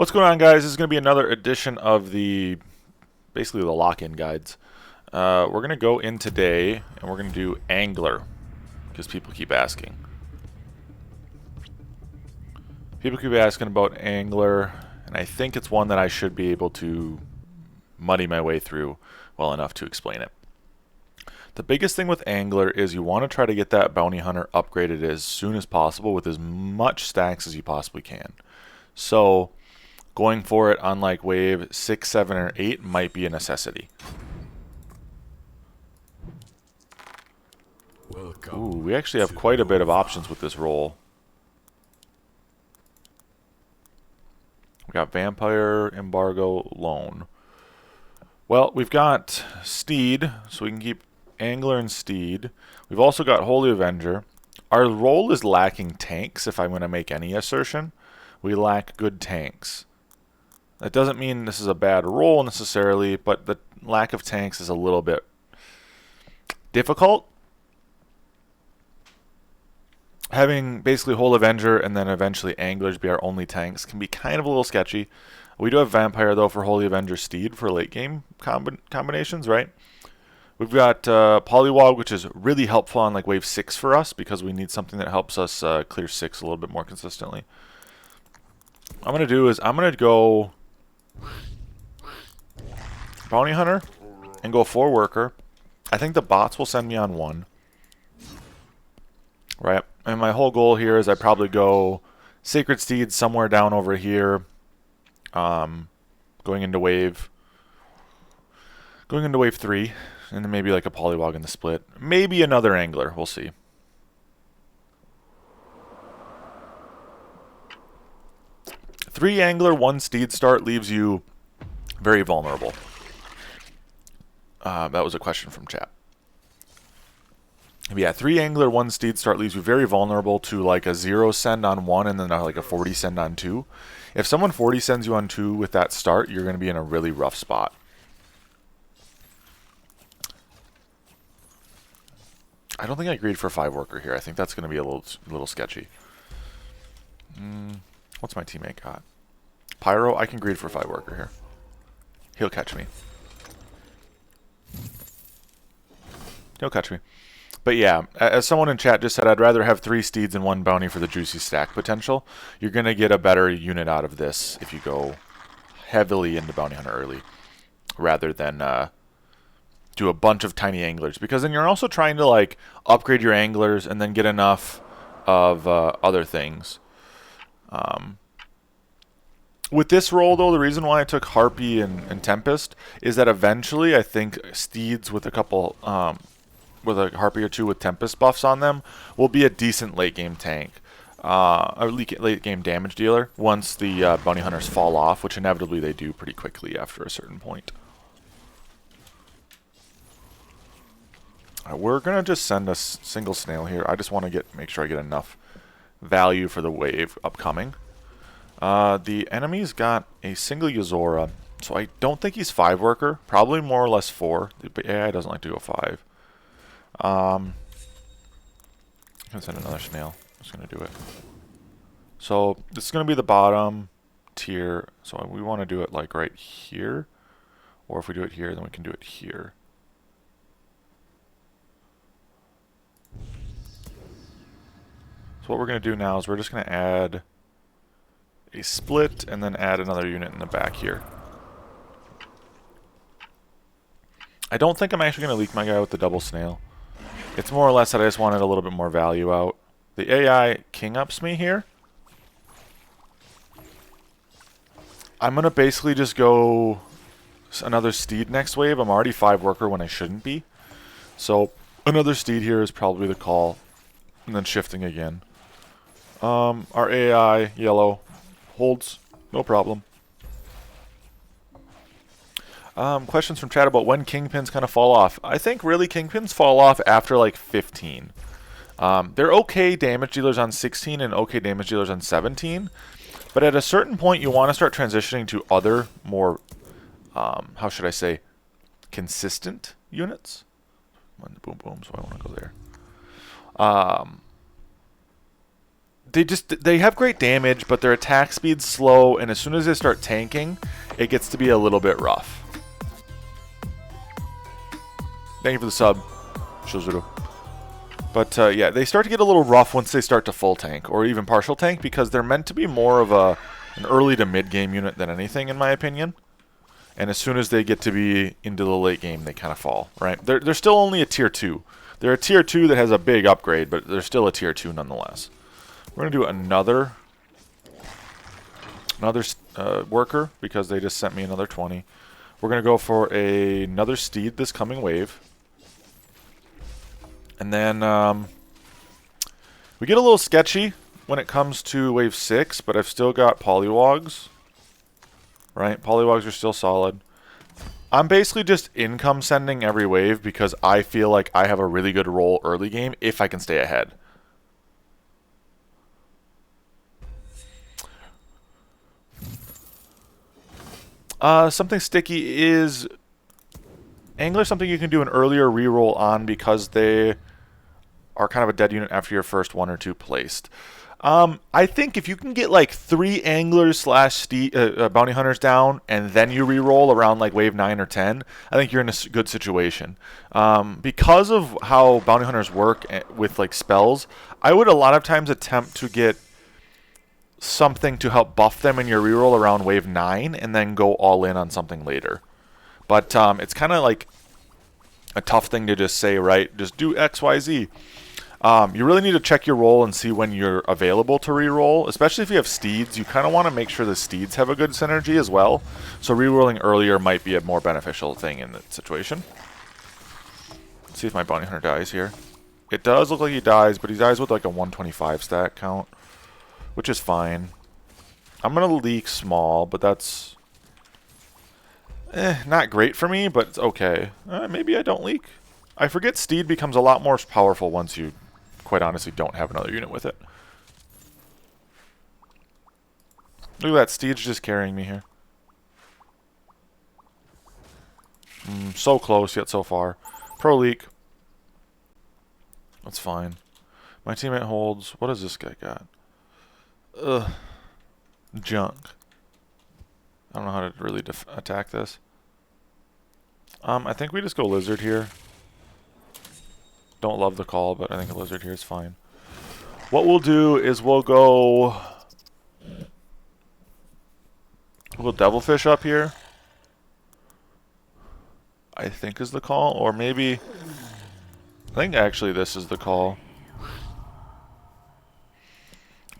What's going on, guys? This is going to be another edition of basically the lock-in guides. We're going to go in today and we're going to do Angler because people keep asking. People keep asking about Angler, and I think it's one that I should be able to muddy my way through well enough to explain it. The biggest thing with Angler is you want to try to get that bounty hunter upgraded as soon as possible with as much stacks as you possibly can. So going for it on like wave 6, 7, or 8 might be a necessity. Ooh, we actually have quite a bit of options with this roll. We got Vampire, Embargo, Lone. Well, we've got Steed, so we can keep Angler and Steed. We've also got Holy Avenger. Our roll is lacking tanks, if I'm going to make any assertion. We lack good tanks. That doesn't mean this is a bad roll necessarily, but the lack of tanks is a little bit difficult. Having basically Whole Avenger and then eventually Anglers be our only tanks can be kind of a little sketchy. We do have Vampire, though, for Holy Avenger Steed for late game combinations, right? We've got Polywog, which is really helpful on like wave 6 for us because we need something that helps us clear 6 a little bit more consistently. What I'm going to do is I'm going to go Bounty Hunter and go 4 Worker. I think the bots will send me on 1. Right? And my whole goal here is I probably go Sacred Steed somewhere down over here. Going into wave 3. And then maybe like a Polywog in the split. Maybe another Angler. We'll see. Three Angler, 1 Steed start leaves you very vulnerable. That was a question from chat. But yeah, 3 Angler, 1 Steed start leaves you very vulnerable to like a 0 send on 1 and then like a 40 send on 2. If someone 40 sends you on 2 with that start, you're going to be in a really rough spot. I don't think I agreed for 5 Worker here. I think that's going to be a little sketchy. What's my teammate got? Pyro, I can greed for 5 Worker here. He'll catch me. He'll catch me. But yeah, as someone in chat just said, I'd rather have 3 Steeds and 1 Bounty for the juicy stack potential. You're going to get a better unit out of this if you go heavily into Bounty Hunter early, rather than do a bunch of tiny Anglers. Because then you're also trying to like upgrade your Anglers and then get enough of other things. With this roll, though, the reason why I took Harpy and Tempest is that eventually I think Steeds with a couple... with a Harpy or 2 with Tempest buffs on them, will be a decent late game tank. A late game damage dealer once the bounty hunters fall off, which inevitably they do pretty quickly after a certain point. We're going to just send a single snail here. I just want to make sure I get enough value for the wave upcoming. The enemy's got a single Yozora, so I don't think he's 5 Worker. Probably more or less 4. The AI doesn't like to go 5. I'm going to send another snail. I'm just going to do it. So this is going to be the bottom tier. So we want to do it like right here. Or if we do it here, then we can do it here. So what we're going to do now is we're just going to add a split and then add another unit in the back here. I don't think I'm actually going to leak my guy with the double snail. It's more or less that I just wanted a little bit more value out. The AI king ups me here. I'm going to basically just go another Steed next wave. I'm already 5 Worker when I shouldn't be. So another Steed here is probably the call. And then shifting again. Our AI, yellow, holds. No problem. Questions from chat about when Kingpins kind of fall off. I think really Kingpins fall off after like 15. They're okay damage dealers on 16 and okay damage dealers on 17. But at a certain point you want to start transitioning to other more, how should I say, consistent units. Boom boom, so I want to go there. they have great damage, but their attack speed's slow, and as soon as they start tanking, it gets to be a little bit rough. Thank you for the sub, Shizuru. But yeah, they start to get a little rough once they start to full tank, or even partial tank, because they're meant to be more of an early to mid game unit than anything, in my opinion. And as soon as they get to be into the late game, they kind of fall, right? They're still only a tier 2. They're a tier 2 that has a big upgrade, but they're still a tier 2 nonetheless. We're going to do another worker, because they just sent me another 20. We're going to go for another steed this coming wave. And then we get a little sketchy when it comes to wave 6, but I've still got polywogs. Right? Polywogs are still solid. I'm basically just income sending every wave because I feel like I have a really good roll early game if I can stay ahead. Something sticky is Angler, something you can do an earlier reroll on because they are kind of a dead unit after your first 1 or 2 placed. I think if you can get like 3 anglers slash bounty hunters down and then you reroll around like wave 9 or 10, I think you're in a good situation. Because of how bounty hunters work with like spells, I would a lot of times attempt to get something to help buff them in your reroll around wave 9 and then go all in on something later. But it's kind of like a tough thing to just say, right? Just do X, Y, Z. You really need to check your roll and see when you're available to reroll, especially if you have steeds. You kind of want to make sure the steeds have a good synergy as well. So rerolling earlier might be a more beneficial thing in that situation. Let's see if my bounty hunter dies here. It does look like he dies, but he dies with like a 125 stat count, which is fine. I'm going to leak small, but that's not great for me, but it's okay. Maybe I don't leak. I forget steed becomes a lot more powerful once you, quite honestly, don't have another unit with it. Look at that, steed's just carrying me here. So close, yet so far. Pro leak. That's fine. My teammate holds. What does this guy got? Ugh. Junk. I don't know how to really attack this. I think we just go lizard here. Don't love the call, but I think a lizard here is fine. What we'll do is we'll go devilfish up here. I think is the call, or maybe I think actually this is the call.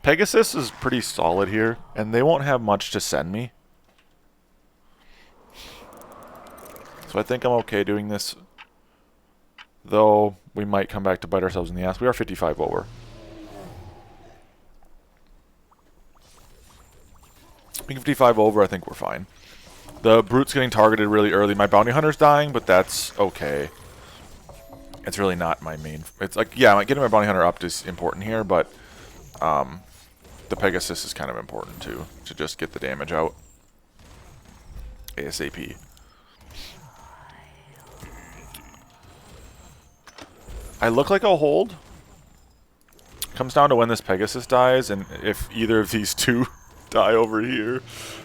Pegasus is pretty solid here, and they won't have much to send me. So I think I'm okay doing this, though we might come back to bite ourselves in the ass. We are 55 over. Being 55 over, I think we're fine. The brute's getting targeted really early. My bounty hunter's dying, but that's okay. It's really not my main. It's like, yeah, getting my bounty hunter up is important here, but the Pegasus is kind of important too, to just get the damage out ASAP. I look like I'll hold. Comes down to when this Pegasus dies, and if either of these two die over here,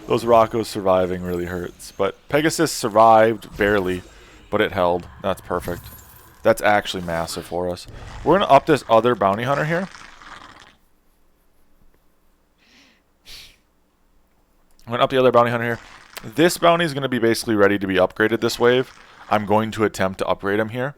those Roccos surviving really hurts. But Pegasus survived barely, but it held. That's perfect. That's actually massive for us. We're going to up this other bounty hunter here. I'm going to up the other bounty hunter here. This bounty is going to be basically ready to be upgraded this wave. I'm going to attempt to upgrade him here.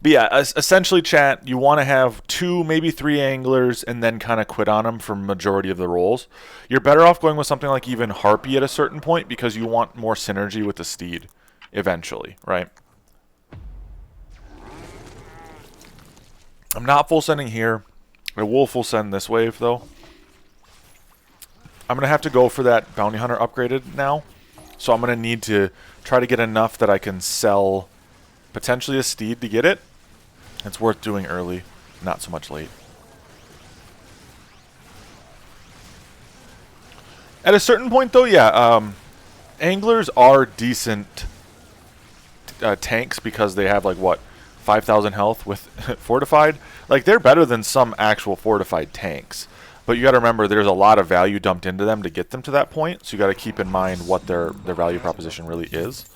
But yeah, essentially, chat, you want to have 2, maybe 3 anglers and then kind of quit on them for majority of the rolls. You're better off going with something like even Harpy at a certain point because you want more synergy with the steed eventually, right? I'm not full sending here. I will full send this wave, though. I'm going to have to go for that bounty hunter upgraded now. So I'm going to need to try to get enough that I can sell potentially a steed to get it. It's worth doing early, not so much late. At a certain point, though, yeah, anglers are decent tanks because they have, like, what, 5,000 health with fortified. Like, they're better than some actual fortified tanks. But you got to remember, there's a lot of value dumped into them to get them to that point. So you got to keep in mind what their value proposition really is.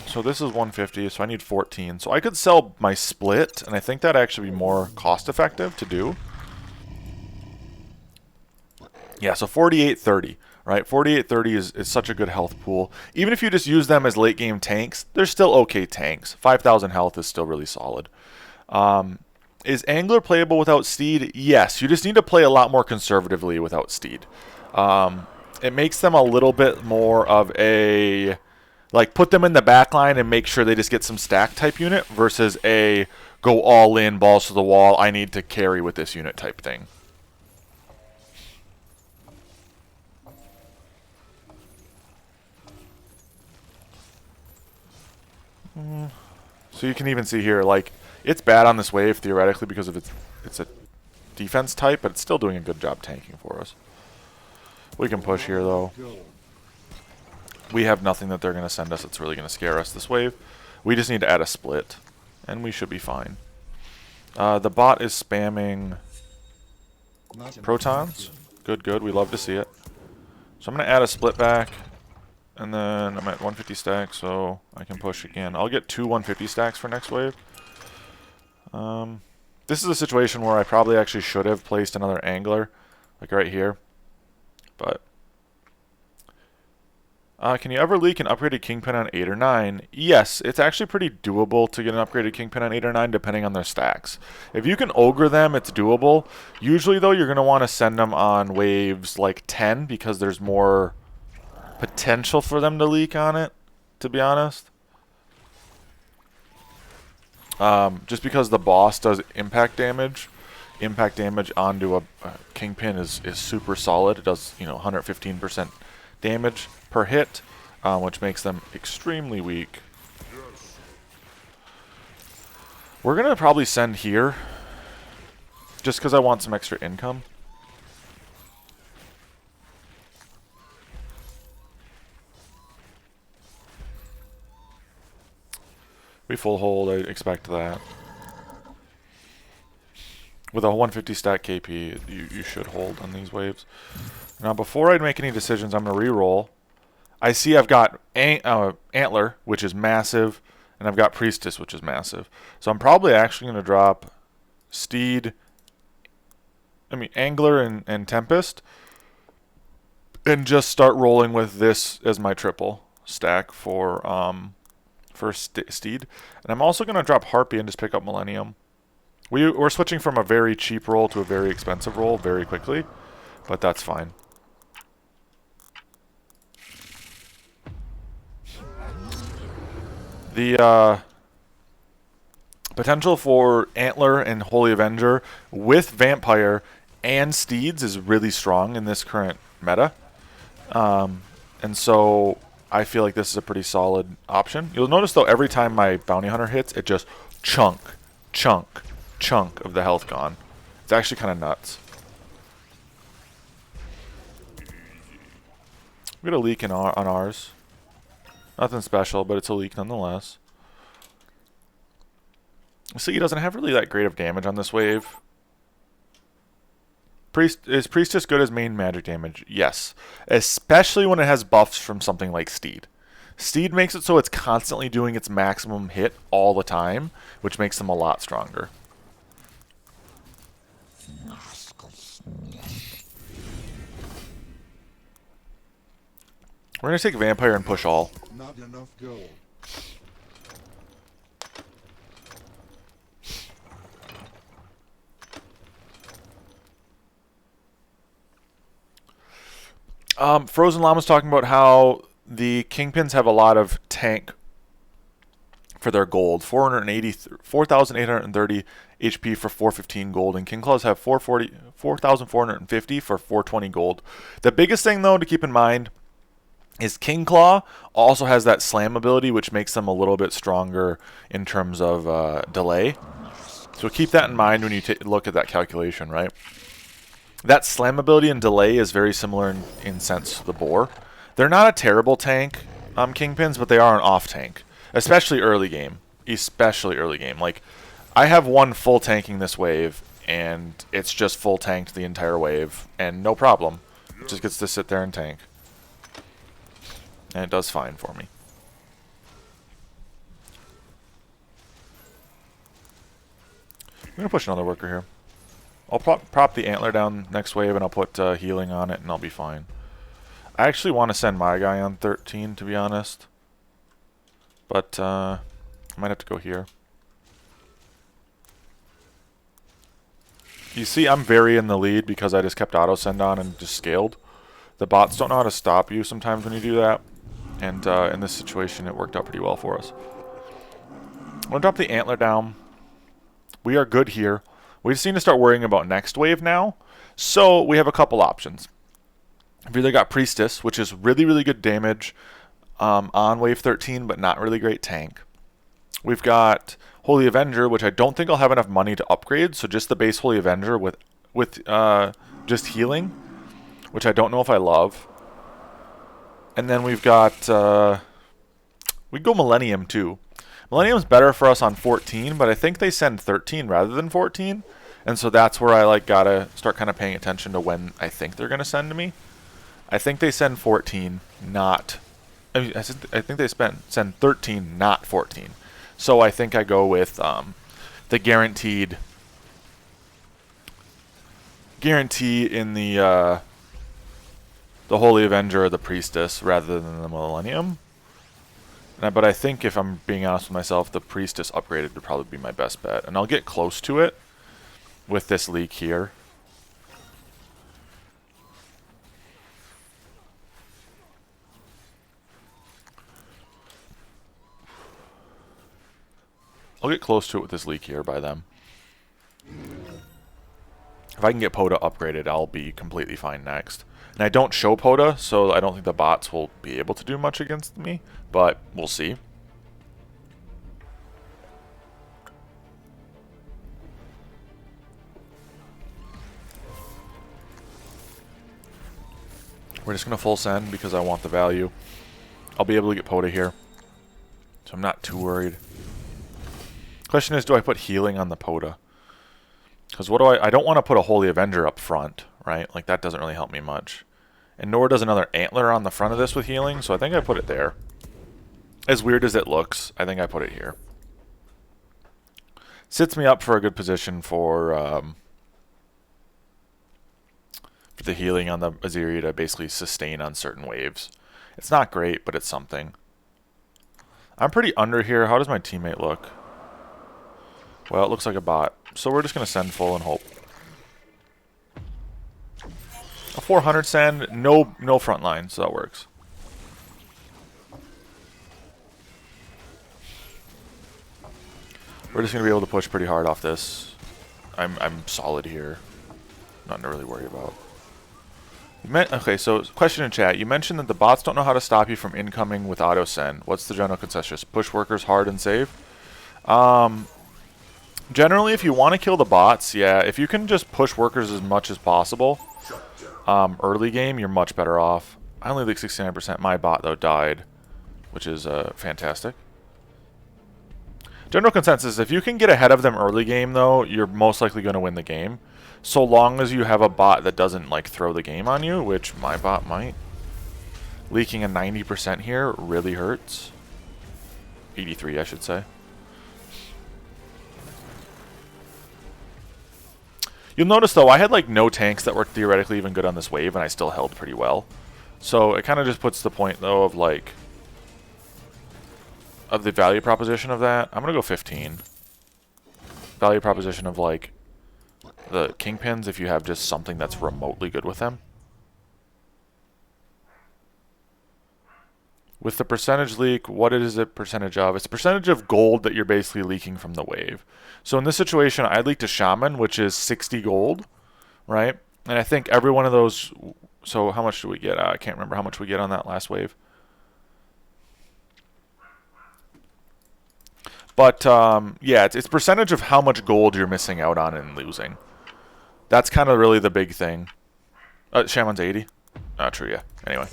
So this is 150, so I need 14. So I could sell my split, and I think that'd actually be more cost effective to do. Yeah, so 4830, right? 4830 is such a good health pool. Even if you just use them as late game tanks, they're still okay tanks. 5,000 health is still really solid. Is Angler playable without Steed? Yes, you just need to play a lot more conservatively without Steed. It makes them a little bit more of a, like, put them in the back line and make sure they just get some stack type unit versus a go all in, balls to the wall, I need to carry with this unit type thing. So you can even see here, like, it's bad on this wave theoretically because of it's a defense type, but it's still doing a good job tanking for us. We can push here though. We have nothing that they're going to send us that's really going to scare us this wave. We just need to add a split, and we should be fine. The bot is spamming protons. Good, good. We love to see it. So I'm going to add a split back. And then I'm at 150 stacks, so I can push again. I'll get 2 150 stacks for next wave. This is a situation where I probably actually should have placed another angler, like right here. But can you ever leak an upgraded Kingpin on 8 or 9? Yes, it's actually pretty doable to get an upgraded Kingpin on 8 or 9 depending on their stacks. If you can ogre them, it's doable. Usually though, you're going to want to send them on waves like 10 because there's more potential for them to leak on it, to be honest. Just because the boss does impact damage. Impact damage onto a Kingpin is super solid. It does, you know, 115% damage per hit, which makes them extremely weak. We're going to probably send here, just because I want some extra income. We full hold, I expect that. With a 150 stack KP, you should hold on these waves. Now, before I make any decisions, I'm going to re-roll. I see I've got Antler, which is massive, and I've got Priestess, which is massive. So I'm probably actually going to drop Steed, Angler and Tempest, and just start rolling with this as my triple stack for Steed. And I'm also going to drop Harpy and just pick up Millennium. We're switching from a very cheap roll to a very expensive roll very quickly, but that's fine. The potential for Antler and Holy Avenger with Vampire and Steeds is really strong in this current meta. And so I feel like this is a pretty solid option. You'll notice, though, every time my Bounty Hunter hits, it just chunk of the health gone. It's actually kind of nuts. We got a leak on ours. Nothing special, but it's a leak nonetheless. See, he doesn't have really that great of damage on this wave. Is Priestess good as main magic damage? Yes. Especially when it has buffs from something like Steed. Steed makes it so it's constantly doing its maximum hit all the time, which makes them a lot stronger. We're going to take Vampire and push all. Not enough gold. Frozen Llama's talking about how the Kingpins have a lot of tank for their gold. 4,830 HP for 415 gold, and King Claws have 4,450 for 420 gold. The biggest thing, though, to keep in mind is King Claw also has that slam ability, which makes them a little bit stronger in terms of delay. So keep that in mind when you look at that calculation, right? That slam ability and delay is very similar in sense to the boar. They're not a terrible tank, Kingpins, but they are an off tank, especially early game. especially early game. Like, I have one full tanking this wave, and it's just full tanked the entire wave, and no problem. It just gets to sit there and tank. And it does fine for me. I'm going to push another worker here. I'll prop the antler down next wave, and I'll put healing on it, and I'll be fine. I actually want to send my guy on 13, to be honest. But I might have to go here. You see, I'm very in the lead because I just kept auto send on and just scaled. The bots don't know how to stop you sometimes when you do that. And in this situation, it worked out pretty well for us. I'm going to drop the antler down. We are good here. We just need to start worrying about next wave now. So we have a couple options. We've either got Priestess, which is really, really good damage on wave 13, but not really great tank. We've got Holy Avenger, which I don't think I'll have enough money to upgrade, so just the base Holy Avenger with just healing, which I don't know if I love. And then we've got, we go Millennium too. Millennium's better for us on 14, but I think they send 13 rather than 14. And so that's where I like gotta start kind of paying attention to when I think they're gonna send me. I think they send 14, not. I mean, I think they send 13, not 14. So I think I go with the guarantee in the Holy Avenger or the Priestess rather than the Millennium. But I think if I'm being honest with myself, the Priestess upgraded would probably be my best bet. And I'll get close to it with this leak here. I'll get close to it with this leak here by them. If I can get Poda upgraded, I'll be completely fine next. And I don't show Poda, so I don't think the bots will be able to do much against me, but we'll see. We're just going to full send because I want the value. I'll be able to get Poda here, so I'm not too worried. Question is, do I put healing on the Poda? Because what do I don't want to put a Holy Avenger up front, right? Like, that doesn't really help me much. And nor does another antler on the front of this with healing, so I think I put it there. As weird as it looks, I think I put it here. Sits me up for a good position for the healing on the Aziri to basically sustain on certain waves. It's not great, but it's something. I'm pretty under here. How does my teammate look? Well, it looks like a bot. So we're just going to send full and hope. A 400 send, no front line, so that works. We're just going to be able to push pretty hard off this. I'm solid here. Nothing to really worry about. Okay, so question in chat. You mentioned that the bots don't know how to stop you from incoming with auto send. What's the general consensus? Push workers hard and save? Generally, if you want to kill the bots, yeah, if you can just push workers as much as possible, early game, you're much better off. I only leak 69%. My bot, though, died, which is fantastic. General consensus, if you can get ahead of them early game, though, you're most likely going to win the game. So long as you have a bot that doesn't, like, throw the game on you, which my bot might. Leaking a 90% here really hurts. 83, I should say. You'll notice, though, I had, like, no tanks that were theoretically even good on this wave, and I still held pretty well. So it kind of just puts the point, though, of, like, of the value proposition of that. I'm going to go 15. Value proposition of, like, the kingpins if you have just something that's remotely good with them. With the percentage leak, what is it percentage of? It's a percentage of gold that you're basically leaking from the wave. So in this situation, I leaked a shaman, which is 60 gold, right? And I think every one of those... So how much do we get? I can't remember how much we get on that last wave. But, yeah, it's percentage of how much gold you're missing out on and losing. That's kind of really the big thing. Shaman's 80? Not true, yeah. Anyway.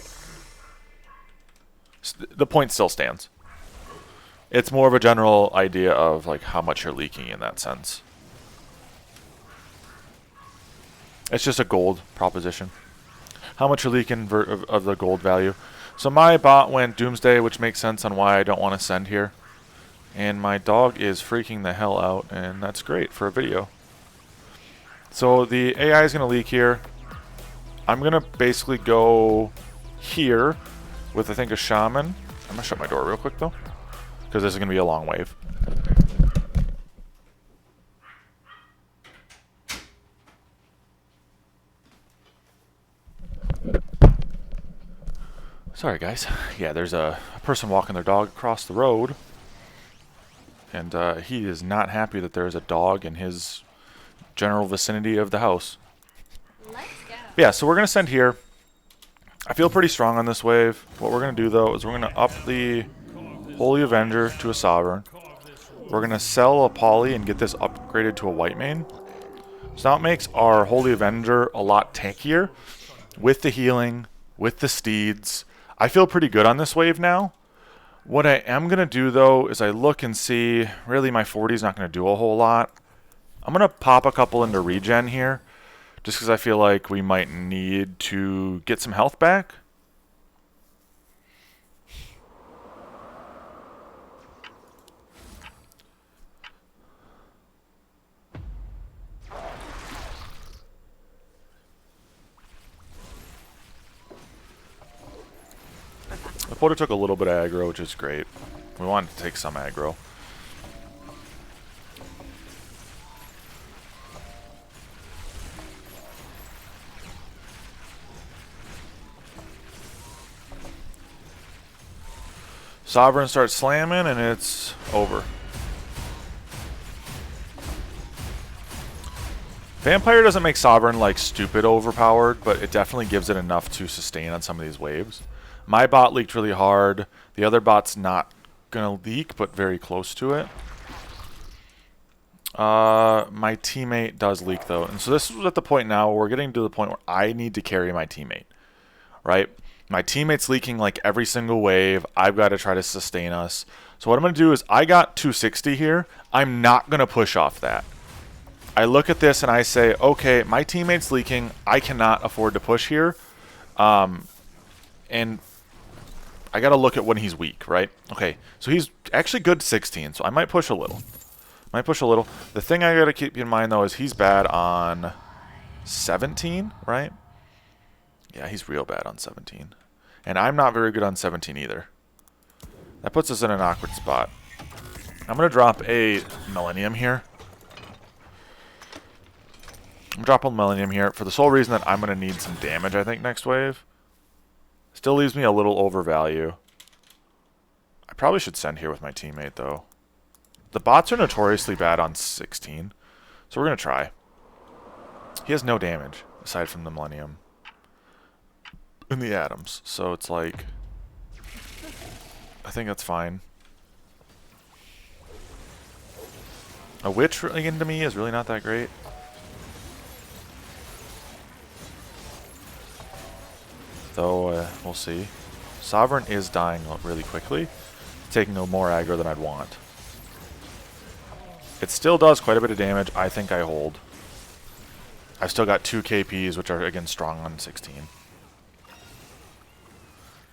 The point still stands. It's more of a general idea of like how much you're leaking in that sense. It's just a gold proposition. How much you're leaking of the gold value. So my bot went Doomsday, which makes sense on why I don't want to send here. And my dog is freaking the hell out, and that's great for a video. So the AI is going to leak here. I'm going to basically go here with, I think, a shaman. I'm going to shut my door real quick, though, because this is going to be a long wave. Sorry, guys. Yeah, there's a person walking their dog across the road, and he is not happy that there's a dog in his general vicinity of the house. Let's go. Yeah, so we're going to send here. I feel pretty strong on this wave. What we're going to do, though, is we're going to up the Holy Avenger to a Sovereign. We're going to sell a Poly and get this upgraded to a White Mane. So now it makes our Holy Avenger a lot tankier with the healing, with the steeds. I feel pretty good on this wave now. What I am going to do, though, is I look and see, really my 40 is not going to do a whole lot. I'm going to pop a couple into regen here, just because I feel like we might need to get some health back. The Porter took a little bit of aggro, which is great. We wanted to take some aggro. Sovereign starts slamming, and it's over. Vampire doesn't make Sovereign like stupid overpowered, but it definitely gives it enough to sustain on some of these waves. My bot leaked really hard. The other bot's not going to leak, but very close to it. My teammate does leak, though. And so this is at the point now where we're getting to the point where I need to carry my teammate, right? My teammate's leaking like every single wave. I've got to try to sustain us. So what I'm going to do is I got 260 here. I'm not going to push off that. I look at this and I say, okay, my teammate's leaking. I cannot afford to push here. And I got to look at when he's weak, right? Okay, so he's actually good 16, so I might push a little. The thing I got to keep in mind, though, is he's bad on 17, right? Yeah, he's real bad on 17. And I'm not very good on 17 either. That puts us in an awkward spot. I'm going to drop a Millennium here. I'm dropping Millennium here for the sole reason that I'm going to need some damage, I think, next wave. Still leaves me a little overvalue. I probably should send here with my teammate, though. The bots are notoriously bad on 16, so we're going to try. He has no damage, aside from the Millennium and the atoms, so it's like, I think that's fine. A Witch into me is really not that great. Though, we'll see. Sovereign is dying really quickly, taking more aggro than I'd want. It still does quite a bit of damage. I think I hold. I've still got 2 KPs, which are, again, strong on 16.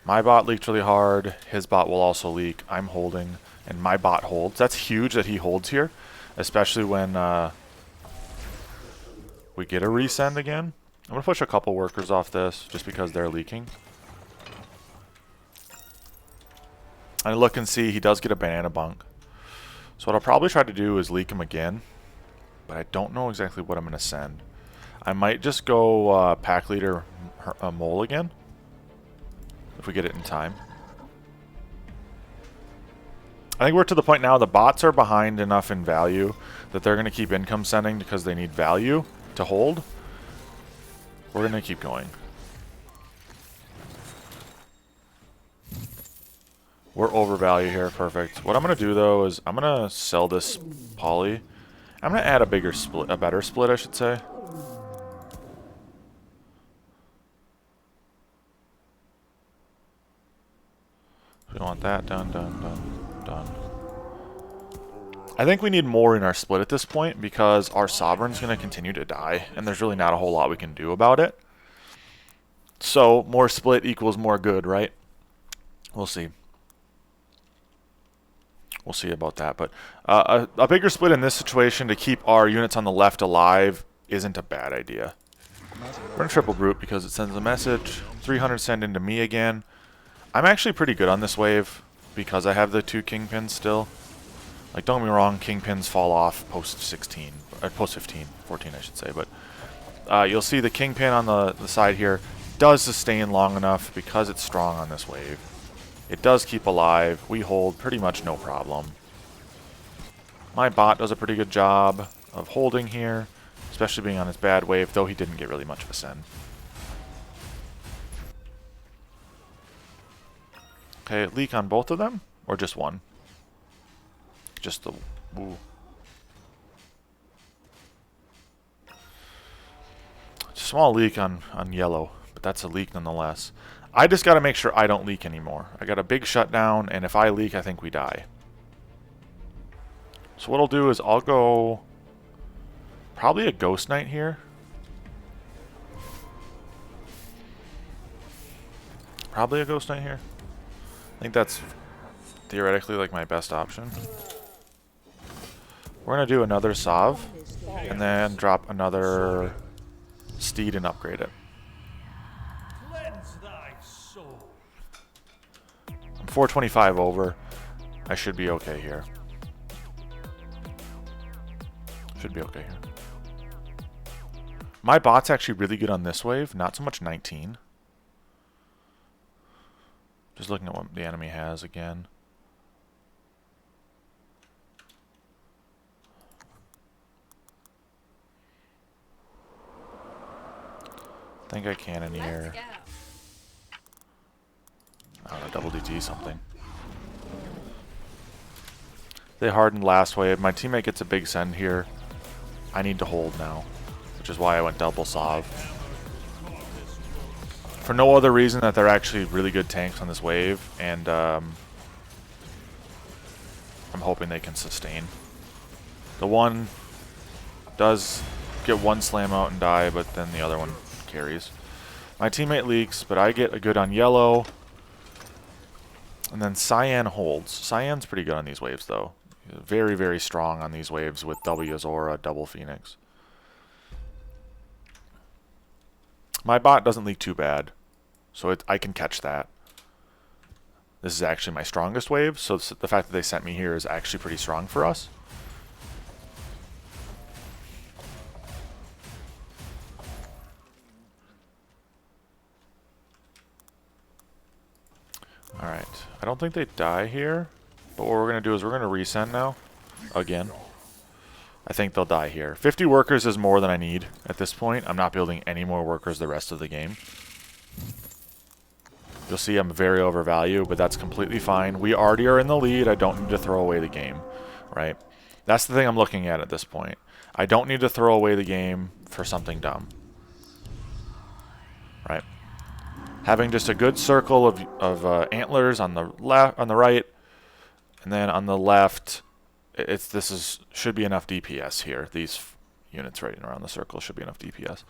My bot leaked really hard. His bot will also leak. I'm holding, and my bot holds. That's huge that he holds here, especially when we get a resend again. I'm going to push a couple workers off this just because they're leaking. I look and see he does get a banana bunk. So what I'll probably try to do is leak him again, but I don't know exactly what I'm going to send. I might just go pack leader mole again, if we get it in time. I think we're to the point now the bots are behind enough in value that they're going to keep income sending because they need value to hold. We're going to keep going. We're overvalued here. Perfect. What I'm going to do, though, is I'm going to sell this poly. I'm going to add a bigger split, a better split, I should say. We want that done, done, done, done. I think we need more in our split at this point because our Sovereign's going to continue to die, and there's really not a whole lot we can do about it. So, more split equals more good, right? We'll see. We'll see about that. But a bigger split in this situation to keep our units on the left alive isn't a bad idea. We're going to triple brute because it sends a message. 300 send into me again. I'm actually pretty good on this wave because I have the 2 kingpins still. Like, don't get me wrong, kingpins fall off post 16, or post 15, 14 I should say. But you'll see the kingpin on the side here does sustain long enough because it's strong on this wave. It does keep alive. We hold pretty much no problem. My bot does a pretty good job of holding here, especially being on his bad wave, though he didn't get really much of a send. Okay, leak on both of them, or just one? Just the... Ooh. Small leak on yellow, but that's a leak nonetheless. I just got to make sure I don't leak anymore. I got a big shutdown, and if I leak, I think we die. So what I'll do is I'll go... probably a Ghost Knight here. Probably a Ghost Knight here. I think that's theoretically like my best option. We're going to do another Sov, and then drop another Steed and upgrade it. I'm 425 over. I should be okay here. Should be okay here. My bot's actually really good on this wave, not so much 19. Just looking at what the enemy has again. I think I can in here. I don't know, double DT something. They hardened last wave. My teammate gets a big send here. I need to hold now, which is why I went double Sov. For no other reason that they're actually really good tanks on this wave, and I'm hoping they can sustain. The one does get one slam out and die, but then the other one carries. My teammate leaks, but I get a good on yellow. And then Cyan holds. Cyan's pretty good on these waves, though. Very, very strong on these waves with double Yozora, double Phoenix. My bot doesn't leak too bad, so I can catch that. This is actually my strongest wave, so the fact that they sent me here is actually pretty strong for us. Alright, I don't think they die here, but what we're going to do is we're going to resend now, again. I think they'll die here. 50 workers is more than I need at this point. I'm not building any more workers the rest of the game. You'll see I'm very overvalued, but that's completely fine. We already are in the lead. I don't need to throw away the game, right? That's the thing I'm looking at this point. I don't need to throw away the game for something dumb, right? Having just a good circle of antlers on the left, on the right, and then on the left, should be enough DPS here. These units right around the circle should be enough DPS.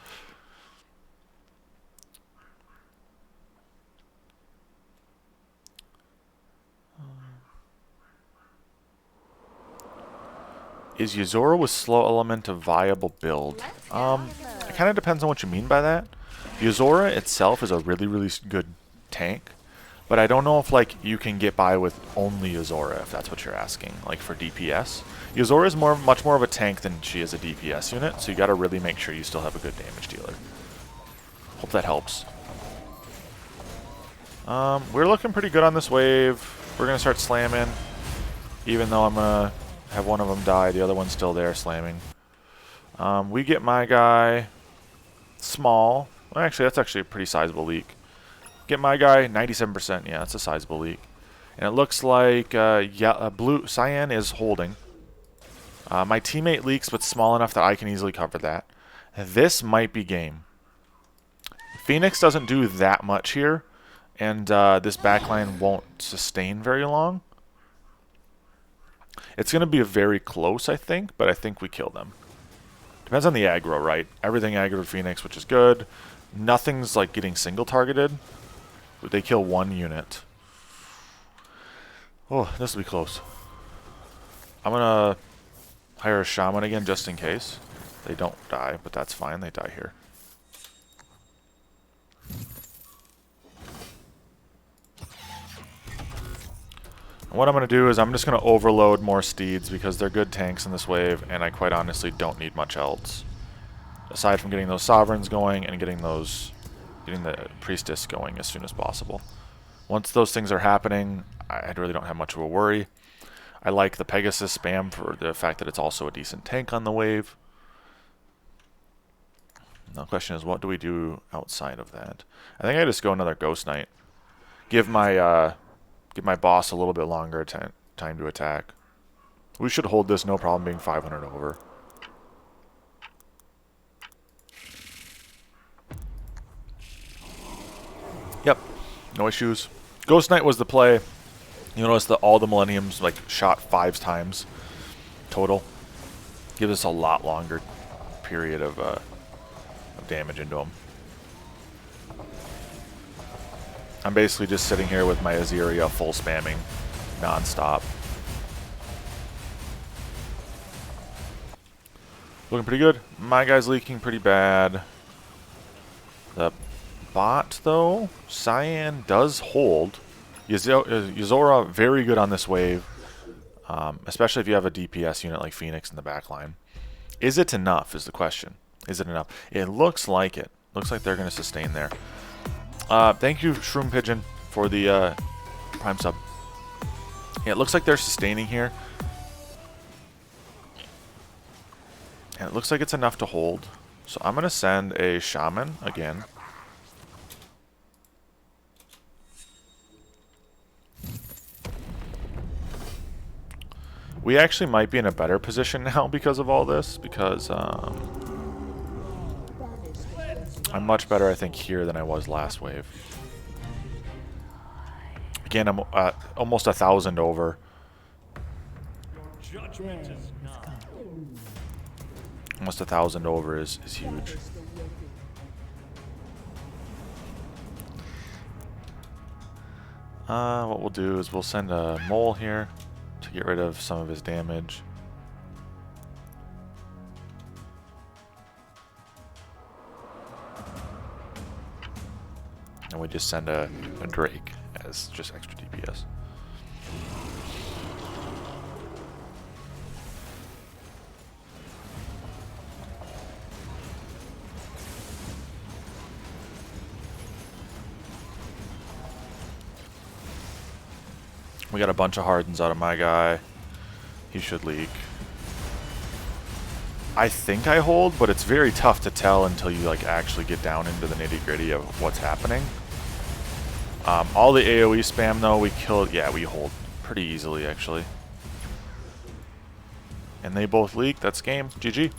Is Yozora with slow element a viable build? It kind of depends on what you mean by that. Yozora itself is a really, really good tank, but I don't know if like you can get by with only Yozora, if that's what you're asking, like for DPS. Yozora is much more of a tank than she is a DPS unit, so you got to really make sure you still have a good damage dealer. Hope that helps. We're looking pretty good on this wave. We're gonna start slamming, even though I'm gonna have one of them die. The other one's still there slamming. We get my guy small. Well, actually, that's actually a pretty sizable leak. Get my guy 97%. Yeah, that's a sizable leak. And it looks like blue Cyan is holding. My teammate leaks, but small enough that I can easily cover that. This might be game. Phoenix doesn't do that much here, and this backline won't sustain very long. It's going to be a very close, I think, but I think we kill them. Depends on the aggro, right? Everything aggroed Phoenix, which is good. Nothing's like getting single targeted. But they kill one unit. Oh, this will be close. I'm going to hire a shaman again just in case. They don't die, but that's fine. They die here. And what I'm going to do is I'm just going to overload more steeds because they're good tanks in this wave, and I quite honestly don't need much else. Aside from getting those sovereigns going and getting the priestess going as soon as possible. Once those things are happening, I really don't have much of a worry. I like the Pegasus spam for the fact that it's also a decent tank on the wave. Now the question is, what do we do outside of that? I think I just go another Ghost Knight. Give my boss a little bit longer time to attack. We should hold this no problem being 500 over. Yep, no issues. Ghost Knight was the play. You notice that all the Millenniums like shot 5 times total. Gives us a lot longer period of damage into them. I'm basically just sitting here with my Aziria full spamming non-stop. Looking pretty good. My guy's leaking pretty bad. The bot, though, Cyan does hold. Yuzora, very good on this wave, especially if you have a DPS unit like Phoenix in the back line. Is it enough, is the question. Is it enough? It looks like it. Looks like they're going to sustain there. Thank you, Shroom Pigeon, for the Prime sub. Yeah, it looks like they're sustaining here. And it looks like it's enough to hold. So I'm going to send a Shaman again. We actually might be in a better position now because of all this, because I'm much better, I think, here than I was last wave. Again, I'm almost 1,000 over. Almost 1,000 over is huge. What we'll do is we'll send a mole here to get rid of some of his damage. And we just send a Drake as just extra DPS. We got a bunch of hardens out of my guy. He should leak. I think I hold, but it's very tough to tell until you like actually get down into the nitty-gritty of what's happening. All the AoE spam though, we killed. Yeah, we hold pretty easily actually. And they both leak. That's game. GG.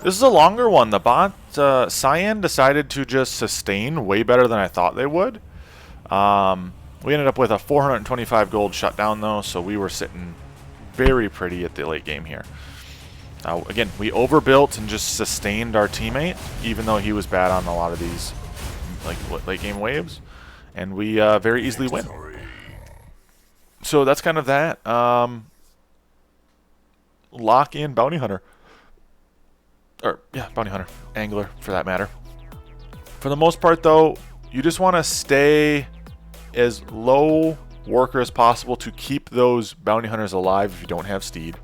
This is a longer one. The bot Cyan decided to just sustain way better than I thought they would. We ended up with a 425 gold shutdown though, so we were sitting very pretty at the late game here. Again, we overbuilt and just sustained our teammate, even though he was bad on a lot of these like late game waves, and we very easily win. So that's kind of that. Lockin Bounty Hunter. Or, yeah, Bounty Hunter. Angler, for that matter. For the most part, though, you just want to stay as low worker as possible to keep those bounty hunters alive if you don't have Steed.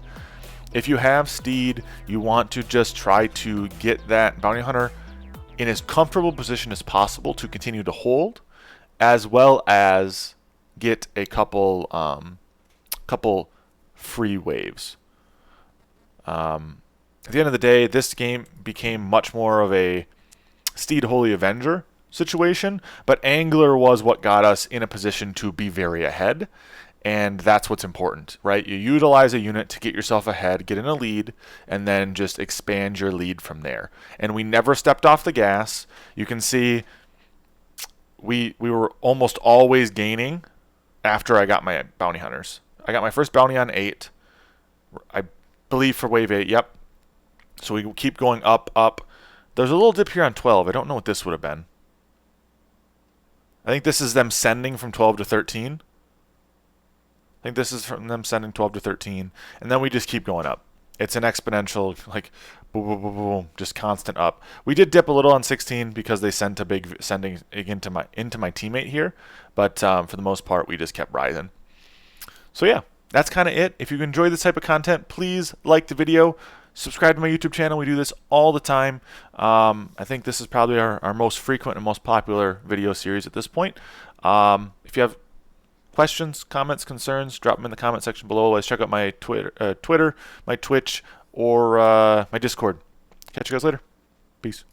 If you have Steed, you want to just try to get that bounty hunter in as comfortable position as possible to continue to hold, as well as get a couple free waves. At the end of the day, this game became much more of a Steed Holy Avenger situation, but Angler was what got us in a position to be very ahead, and that's what's important, right? You utilize a unit to get yourself ahead, get in a lead, and then just expand your lead from there. And we never stepped off the gas. You can see we were almost always gaining after I got my bounty hunters. I got my first bounty on 8. I believe for wave 8, yep. So we keep going up, up. There's a little dip here on 12. I don't know what this would have been. I think this is them sending from 12 to 13. I think this is from them sending 12 to 13. And then we just keep going up. It's an exponential, like, boom, boom, boom, boom, just constant up. We did dip a little on 16 because they sent a big sending into my teammate here. But for the most part, we just kept rising. So yeah, that's kind of it. If you enjoy this type of content, please like the video. Subscribe to my YouTube channel. We do this all the time. I think this is probably our most frequent and most popular video series at this point. If you have questions, comments, concerns, drop them in the comment section below. Let's check out my Twitter, my Twitch, or my Discord. Catch you guys later. Peace.